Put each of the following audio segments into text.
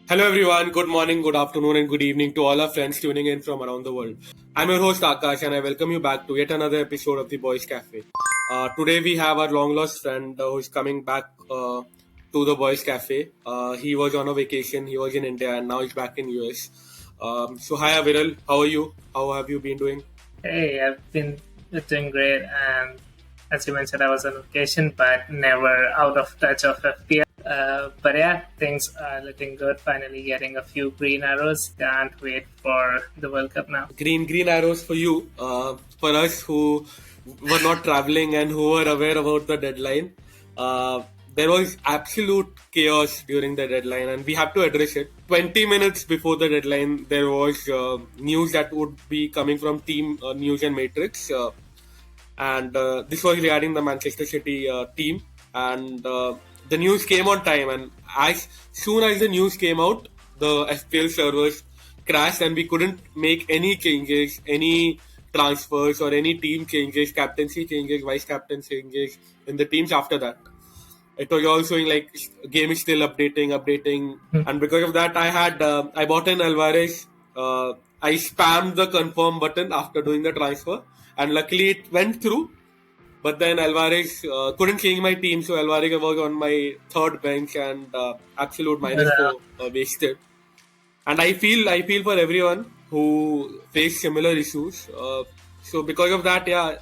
Hello everyone, good morning, good afternoon and good evening to all our friends tuning in from around the world. I'm your host Aakash and I welcome you back to yet another episode of the Boys Café. Today we have our long lost friend who's coming back to the Boys Café. He was on a vacation, he was in India and now he's back in US. So hi Aviral, how are you? How have you been doing? Hey, I've been doing great, and as you mentioned, I was on vacation, but never out of touch of FPL. But yeah, things are looking good. Finally, getting a few green arrows. Can't wait for the World Cup now. Green arrows for you. For us who were not traveling and who were aware about the deadline, there was absolute chaos during the deadline, and we have to address it. 20 minutes before the deadline, there was news that would be coming from Team News and Matrix, and this was regarding the Manchester City team. And the news came on time, and as soon as the news came out, the FPL servers crashed, and we couldn't make any changes, any transfers or any team changes, captaincy changes, vice captain changes in the teams after that. It was all showing like game is still updating, and because of that, I bought an Alvarez. I spammed the confirm button after doing the transfer, and luckily it went through. But then Alvarez couldn't change my team, so Alvarez was on my third bench and absolute -4 wasted. And I feel for everyone who faced similar issues. So because of that, yeah,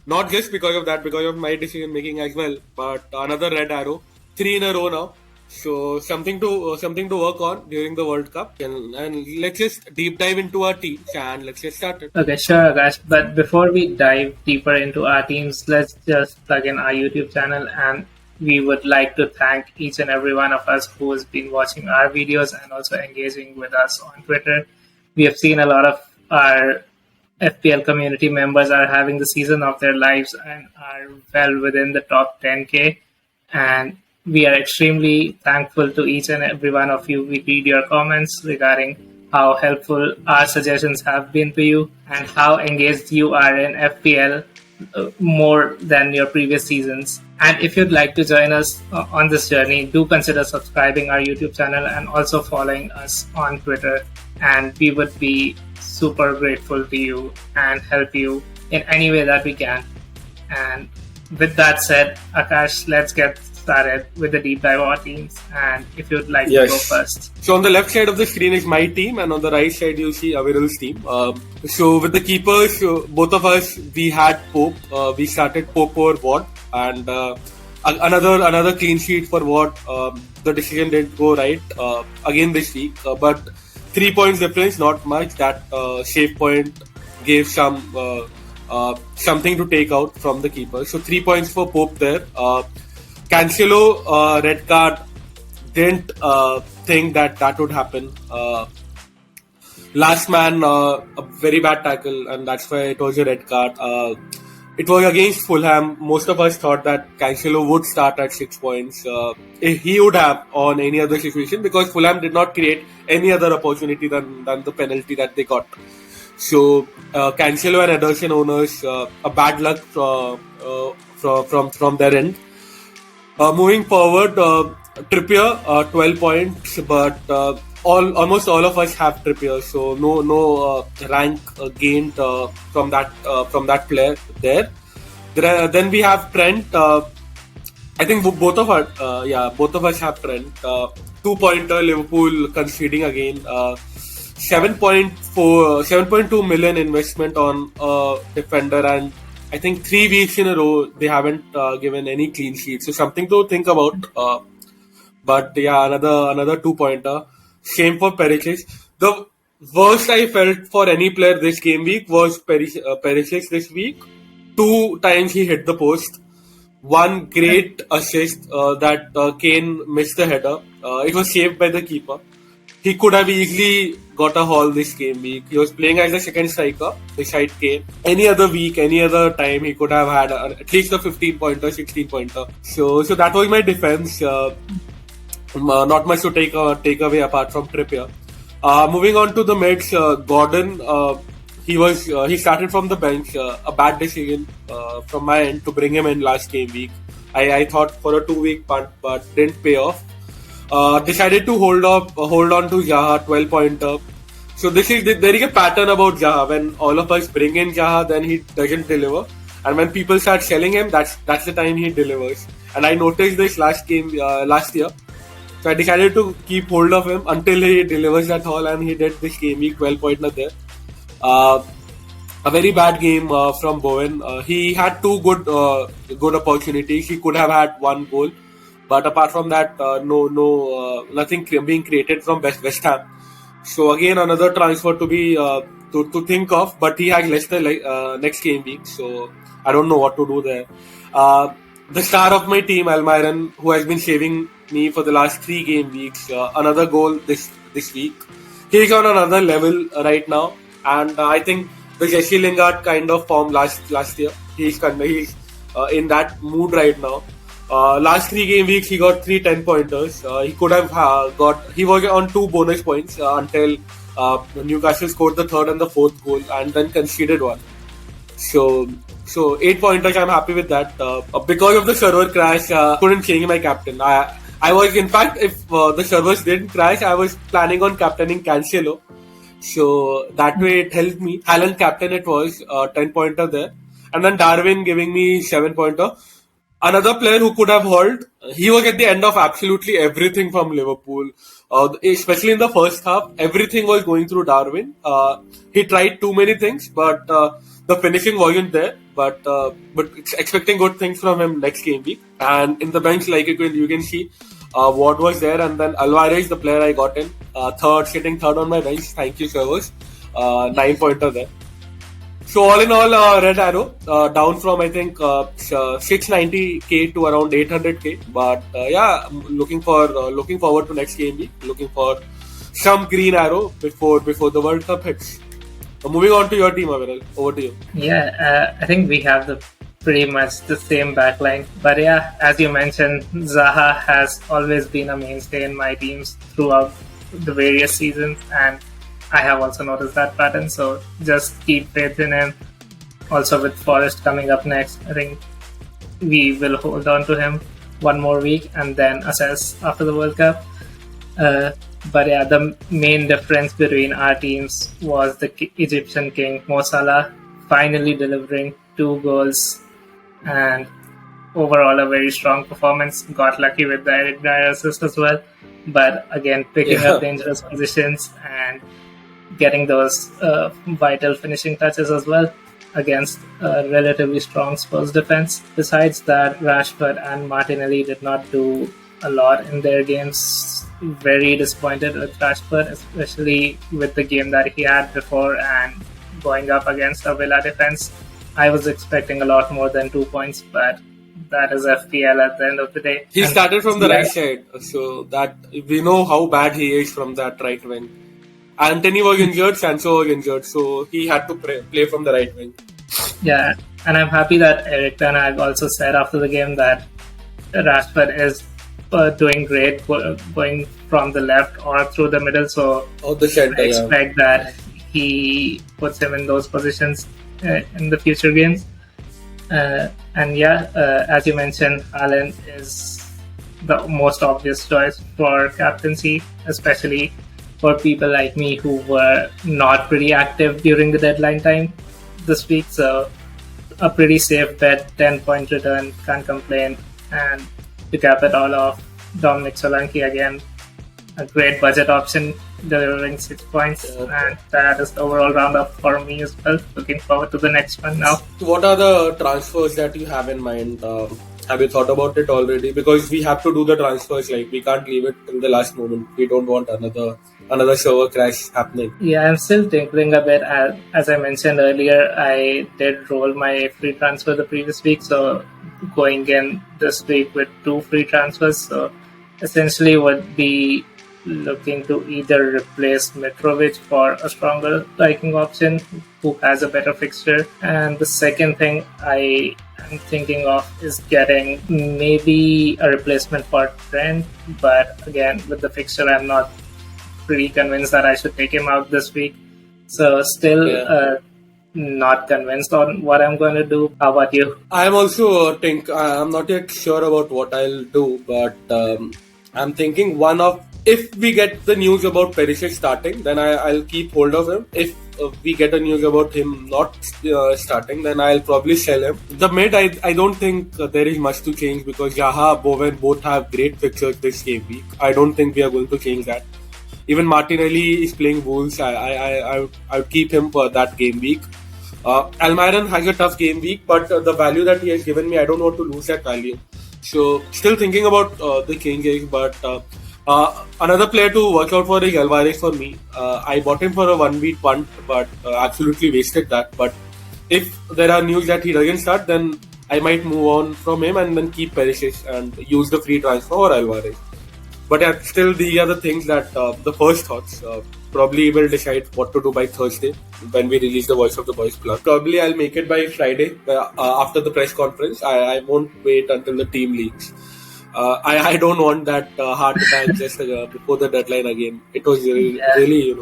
not just because of that, because of my decision making as well. But another red arrow, 3 in a row now. So something to work on during the World Cup. And let's just deep dive into our teams and let's get started. Okay, sure, Akash. But before we dive deeper into our teams, let's just plug in our YouTube channel, and we would like to thank each and every one of us who has been watching our videos and also engaging with us on Twitter. We have seen a lot of our FPL community members are having the season of their lives and are well within the top 10K. And we are extremely thankful to each and every one of you. We read your comments regarding how helpful our suggestions have been to you and how engaged you are in FPL more than your previous seasons. And if you'd like to join us on this journey, do consider subscribing our YouTube channel and also following us on Twitter. And we would be super grateful to you and help you in any way that we can. And with that said, Akash, let's get started with the deep dive of our teams. And if you'd like to go first. So on the left side of the screen is my team, and on the right side you see Aviral's team. So with the keepers, both of us, we had Pope. We started Pope over Watt, and another clean sheet for Watt. The decision didn't go right again this week, but 3 points difference, not much. That save point gave something to take out from the keeper. So 3 points for Pope there. Cancelo, red card, didn't think that would happen. Last man, a very bad tackle, and that's why it was a red card. It was against Fulham. Most of us thought that Cancelo would start at 6 points. If he would have on any other situation, because Fulham did not create any other opportunity than the penalty that they got. So Cancelo and Ederson owners, a bad luck from their end. Moving forward, Trippier, 12 points, but almost all of us have Trippier, so no rank gained from that player there. Then we have Trent. I think both of us have Trent. 2-pointer, Liverpool conceding again. 7.2 million investment on defender, and I think 3 weeks in a row they haven't given any clean sheet. So something to think about. But yeah, another 2-pointer. Same for Perisic. The worst I felt for any player this game week was Perisic this week. 2 times he hit the post. One great assist that Kane missed the header. It was saved by the keeper. He could have easily got a haul this game week. He was playing as a second striker beside Kane. Any other week, any other time, he could have had at least a 15-pointer, 16-pointer. So that was my defense. Not much to take away apart from Trippier. Moving on to the mids, Gordon. He started from the bench. A bad decision from my end to bring him in last game week. I thought for a 2-week punt, but didn't pay off. decided to hold on to Zaha 12 pointer. So there is a pattern about Zaha. When all of us bring in Zaha, then he doesn't deliver, and when people start selling him, that's the time he delivers. And I noticed this last year. So I decided to keep hold of him until he delivers that haul, and he did this game week 12 pointer there. Uh, a very bad game from Bowen. He had two good opportunities. He could have had one goal, but apart from that, nothing being created from West Ham. So again, another transfer to be to think of, but he has Leicester next game week, so I don't know what to do there. The star of my team, Almiron, who has been saving me for the last 3 game weeks, another goal this week. He's on another level right now, and I think the Jesse Lingard kind of form last year. He's in that mood right now. Last 3 game weeks, he got 10 pointers. He could have he was on 2 bonus points until Newcastle scored the third and the fourth goal and then conceded one. So 8 pointers, I'm happy with that. Because of the server crash, couldn't change my captain. I was, in fact, if the servers didn't crash, I was planning on captaining Cancelo. So that way it helped me. Haaland captain it was, 10 pointer there. And then Darwin giving me 7 pointer. Another player who could have hauled, he was at the end of absolutely everything from Liverpool. Especially in the first half, everything was going through Darwin. He tried too many things, but the finishing wasn't there. But expecting good things from him next game week. And in the bench, like you can see, Ward was there, and then Alvarez, the player I got in, sitting third on my bench. Thank you, servers. 9 pointer there. So all in all, Red Arrow down from I think 690k to around 800k. But yeah, looking forward to next game week. Looking for some green arrow before the World Cup hits. Moving on to your team, Aviral. Over to you. Yeah, I think we have pretty much the same backline. But yeah, as you mentioned, Zaha has always been a mainstay in my teams throughout the various seasons, and I have also noticed that pattern. So just keep faith in him. Also with Forest coming up next, I think we will hold on to him one more week and then assess after the World Cup. But yeah, the main difference between our teams was the Egyptian king, Mo Salah, finally delivering 2 goals and overall a very strong performance. Got lucky with the Eric Dyer assist as well. But again, picking up dangerous positions and getting those vital finishing touches as well against a relatively strong Spurs defense. Besides that, Rashford and Martinelli did not do a lot in their games. Very disappointed with Rashford, especially with the game that he had before and going up against a Villa defense. I was expecting a lot more than 2 points, but that is FPL at the end of the day. He started from the right side, so that we know how bad he is from that right wing. Anthony was injured, Sancho was injured, so he had to play from the right wing. Yeah, and I'm happy that Eric Ten Hag also said after the game that Rashford is doing great going from the left or through the middle, so I expect that he puts him in those positions in the future games. And yeah, as you mentioned, Haaland is the most obvious choice for captaincy, especially for people like me who were not pretty active during the deadline time this week. So a pretty safe bet, 10-point return, can't complain. And to cap it all off, Dominic Solanke again, a great budget option, delivering 6 points, and that is the overall roundup for me as well. Looking forward to the next one now. What are the transfers that you have in mind? Have you thought about it already? Because we have to do the transfers, like we can't leave it till the last moment. We don't want another server crash happening. Yeah, I'm still tinkering a bit. As I mentioned earlier, I did roll my free transfer the previous week, so going in this week with 2 free transfers. So essentially would be looking to either replace Mitrovic for a stronger striking option who has a better fixture. And the second thing I am thinking of is getting maybe a replacement for Trent, but again, with the fixture, I'm not pretty convinced that I should take him out this week. So still not convinced on what I'm going to do. How about you? I'm also I'm not yet sure about what I'll do, but I'm thinking one of, if we get the news about Perisic starting, then I'll keep hold of him. If we get a news about him not starting, then I'll probably sell him. The mid, I don't think there is much to change because Zaha, Bowen both have great fixtures this game week. I don't think we are going to change that. Even Martinelli is playing Wolves. I would keep him for that game week. Almiron has a tough game week, but the value that he has given me, I don't want to lose that value. So, still thinking about the changes, but another player to watch out for is Alvarez for me. I bought him for a 1-week punt, but absolutely wasted that. But if there are news that he doesn't start, then I might move on from him and then keep Perisic and use the free transfer or Alvarez. But still, these are the things that the first thoughts. Probably will decide what to do by Thursday when we release the Voice of the Boys plug. Probably I'll make it by Friday after the press conference. I won't wait until the team leaks. I don't want that heart attack just before the deadline again. It was really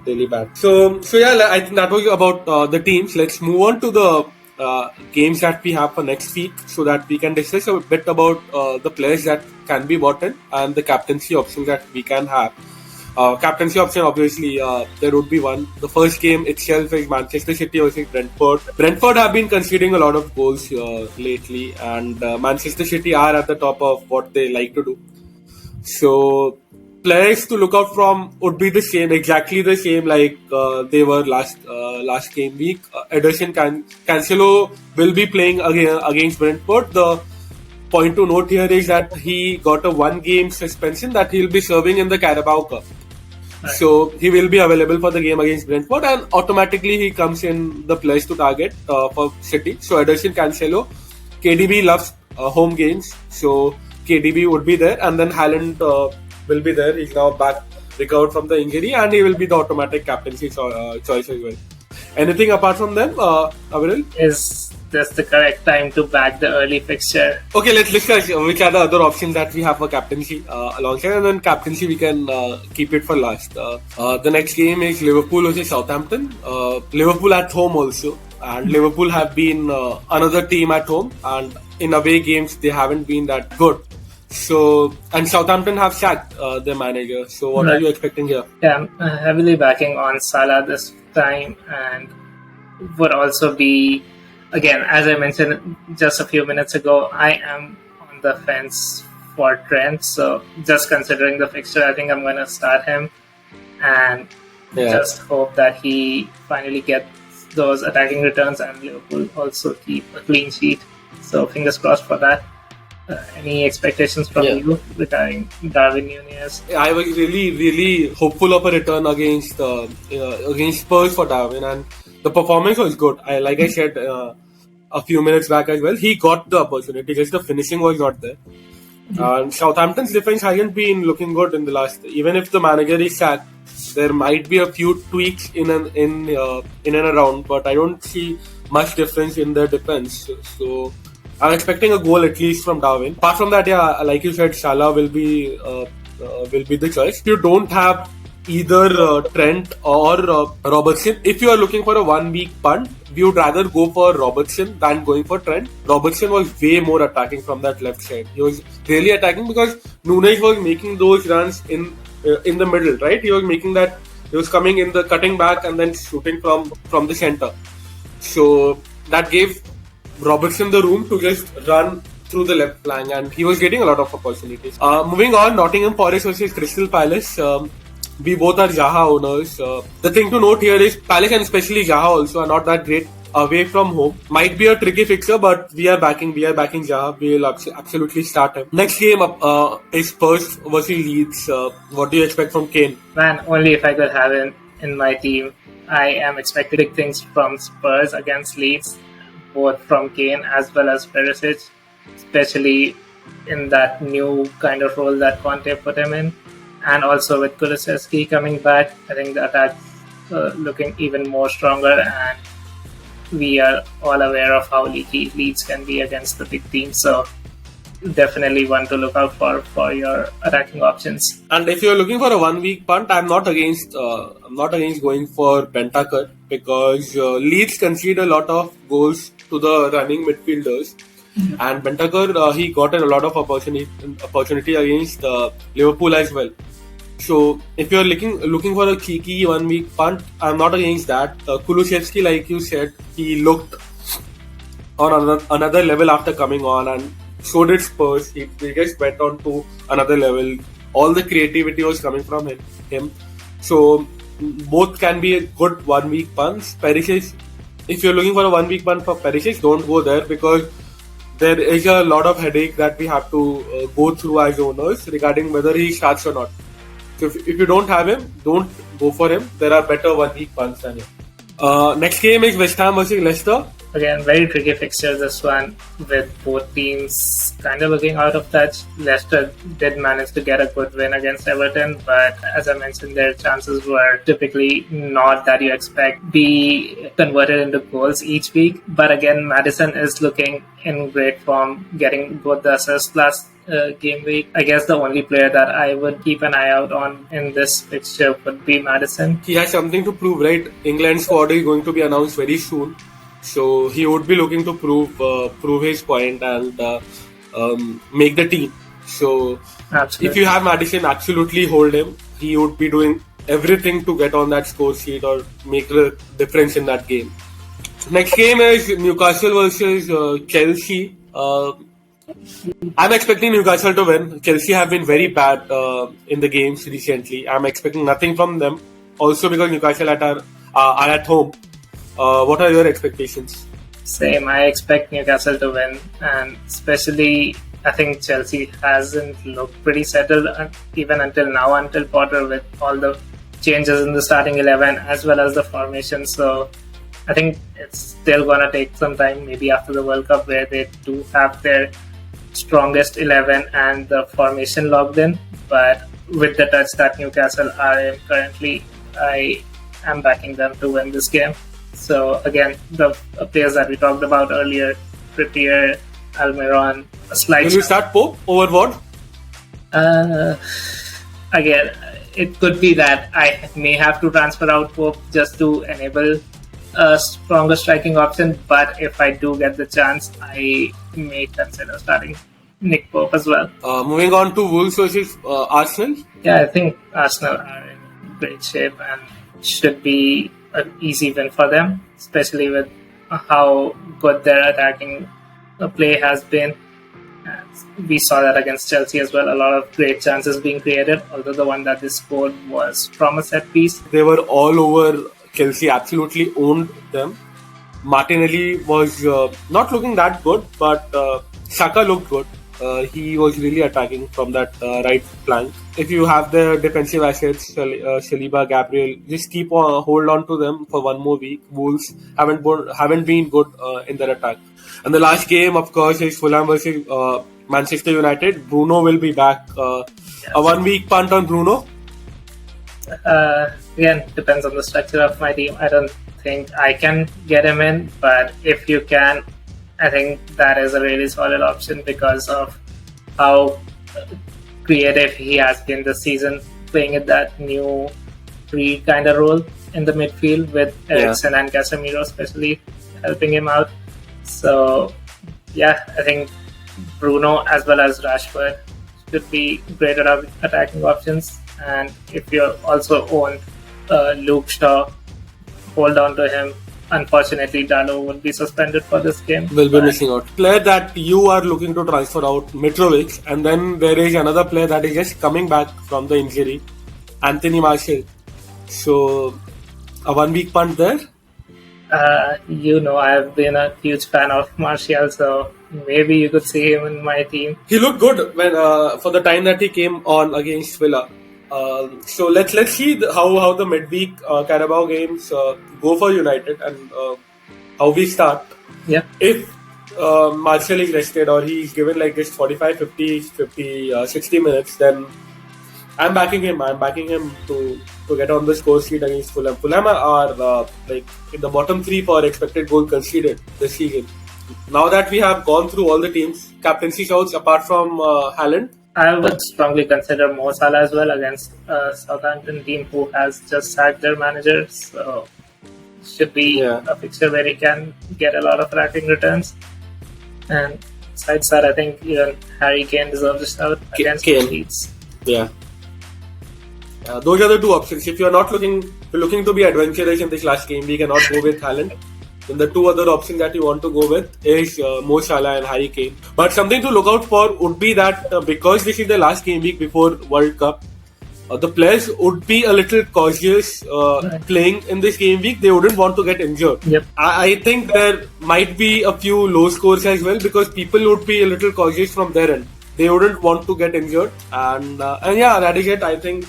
really bad. So yeah, I think that was about the teams. Let's move on to the games that we have for next week so that we can discuss a bit about the players that can be bought in and the captaincy options that we can have. Captaincy option, obviously, there would be one. The first game itself is Manchester City versus Brentford. Brentford have been conceding a lot of goals lately, and Manchester City are at the top of what they like to do. So, players to look out from would be the same, exactly the same like they were last game week. Ederson Cancelo will be playing against Brentford. The point to note here is that he got a 1-game suspension that he'll be serving in the Carabao Cup. Right. So he will be available for the game against Brentford, and automatically he comes in the players to target for City. So Ederson, Cancelo, KDB loves home games, so KDB would be there, and then Haaland will be there. He's now back, recovered from the injury, and he will be the automatic captaincy choice as well. Anything apart from them, Aviral? Is this the correct time to back the early fixture? Okay, let's discuss which are the other options that we have for captaincy alongside, and then captaincy we can keep it for last. The next game is Liverpool versus Southampton. Liverpool at home also, and Liverpool have been another team at home, and in away games they haven't been that good. So, and Southampton have sacked their manager. So, what are you expecting here? Yeah, I'm heavily backing on Salah this time, and would also be, again, as I mentioned just a few minutes ago, I am on the fence for Trent. So, just considering the fixture, I think I'm going to start him and just hope that he finally gets those attacking returns and Liverpool also keep a clean sheet. So, fingers crossed for that. Any expectations from you regarding Darwin Núñez? I was really hopeful of a return against Spurs for Darwin, and the performance was good. Like I said a few minutes back as well, he got the opportunity, just the finishing was not there. And Southampton's defense hasn't been looking good in the last. Even if the manager is sacked, there might be a few tweaks in and around, but I don't see much difference in their defense. So I'm expecting a goal at least from Darwin. Apart from that, like you said, Salah will be the choice. If you don't have either Trent or Robertson, if you are looking for a 1-week punt, we would rather go for Robertson than going for Trent. Robertson was way more attacking from that left side. He was really attacking because Núñez was making those runs in the middle, right? He was making that. He was coming in the cutting back and then shooting from the center. So that gave Robertson the room to just run through the left flank, and he was getting a lot of opportunities. Moving on, Nottingham Forest versus Crystal Palace. We both are Zaha owners. The thing to note here is Palace and especially Zaha also are not that great away from home. Might be a tricky fixture, but we are backing Zaha. We will absolutely start him. Next game is Spurs versus Leeds. What do you expect from Kane? Man, only if I could have him in my team. I am expecting big things from Spurs against Leeds, both from Kane as well as Perisic, especially in that new kind of role that Conte put him in. And also with Kulusevski coming back, I think the attack's looking even more stronger, and we are all aware of how leaky Leeds can be against the big teams. So definitely one to look out for your attacking options. And if you're looking for a 1-week punt, I'm not against going for Bentancur because Leeds concede a lot of goals to the running midfielders. And Bentancur, he got a lot of opportunity against Liverpool as well. So if you're looking for a cheeky 1 week punt, I'm not against that. Kulusevski, like you said, he looked on another level after coming on, and so did Spurs. He just went on to another level. All the creativity was coming from him. So both can be a good 1 week punts. Perisic, if you're looking for a 1 week punt for Perisic, don't go there, because there is a lot of headache that we have to go through as owners regarding whether he starts or not. So if you don't have him, don't go for him. There are better 1 week punts than him. Next game is West Ham versus Leicester. Again, very tricky fixture, this one, with both teams kind of looking out of touch. Leicester did manage to get a good win against Everton, but as I mentioned, their chances were typically not that you expect be converted into goals each week. But again, Maddison is looking in great form, getting both the assists last game week. I guess the only player that I would keep an eye out on in this fixture would be Maddison. He has something to prove, right? England squad is going to be announced very soon. So he would be looking to prove his point and make the team. So Absolutely. If you have Maddison, absolutely hold him. He would be doing everything to get on that score sheet or make the difference in that game. Next game is Newcastle versus Chelsea. I'm expecting Newcastle to win. Chelsea have been very bad in the games recently. I'm expecting nothing from them. Also because Newcastle are at home. What are your expectations? Same. I expect Newcastle to win, and especially I think Chelsea hasn't looked pretty settled even until now, until Potter, with all the changes in the starting 11 as well as the formation. So I think it's still going to take some time, maybe after the World Cup, where they do have their strongest 11 and the formation locked in. But with the touch that Newcastle are in currently, I am backing them to win this game. So again, the players that we talked about earlier, Trippier, Almiron, a slight... Will you start Pope over what? Again, it could be that I may have to transfer out Pope just to enable a stronger striking option, but if I do get the chance, I may consider starting Nick Pope as well. Moving on to Wolves versus Arsenal. Yeah, I think Arsenal are in great shape and should be an easy win for them, especially with how good their attacking play has been. We saw that against Chelsea as well. A lot of great chances being created, although the one that they scored was from a set piece. They were all over Chelsea, absolutely owned them. Martinelli was not looking that good, but Saka looked good. He was really attacking from that right flank. If you have the defensive assets, Saliba, Gabriel, just keep hold on to them for one more week. Wolves haven't been good in their attack. And the last game, of course, is Fulham versus Manchester United. Bruno will be back. A 1 week punt on Bruno. Again, depends on the structure of my team. I don't think I can get him in, but if you can, I think that is a really solid option because of how creative he has been this season, playing in that new free kind of role in the midfield with Eriksen and Casemiro especially helping him out. So, yeah, I think Bruno as well as Rashford should be great attacking options. And if you also own Luke Shaw, hold on to him. Unfortunately, Dalo will be suspended for this game. Will be missing out. Player that you are looking to transfer out, Mitrovic, and then there is another player that is just coming back from the injury, Anthony Martial. So, a 1 week punt there? I've been a huge fan of Martial, so maybe you could see him in my team. He looked good when for the time that he came on against Villa. So let's see how the midweek Carabao games go for United and how we start. Yeah. If Martial is rested or he's given like just 45, 50, 60 minutes, then I'm backing him. I'm backing him to get on the score sheet against Fulham. Fulham are like in the bottom 3 for expected goal conceded this season. Now that we have gone through all the teams, captaincy shouts apart from Haaland, I would strongly consider Mo Salah as well against a Southampton team who has just sacked their manager. So should be a fixture where he can get a lot of attacking returns. And Besides that, I think even Harry Kane deserves a shout against Kane. Leeds. Yeah. Those are the two options. If you're looking to be adventurous in this last game week and not go with Haaland, then the two other options that you want to go with is Mo Salah and Harry Kane. But something to look out for would be that because this is the last game week before World Cup, the players would be a little cautious playing in this game week. They wouldn't want to get injured. Yep. I think there might be a few low scores as well because people would be a little cautious from their end. They wouldn't want to get injured. And yeah, that is it. I think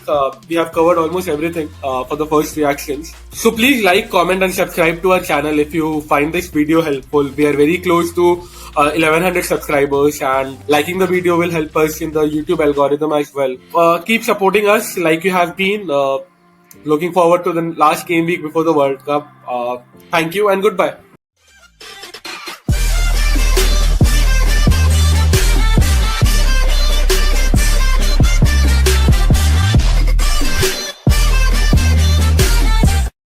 we have covered almost everything for the first reactions. So please like, comment and subscribe to our channel if you find this video helpful. We are very close to 1100 subscribers, and liking the video will help us in the YouTube algorithm as well. Keep supporting us like you have been. Looking forward to the last game week before the World Cup. Thank you and goodbye.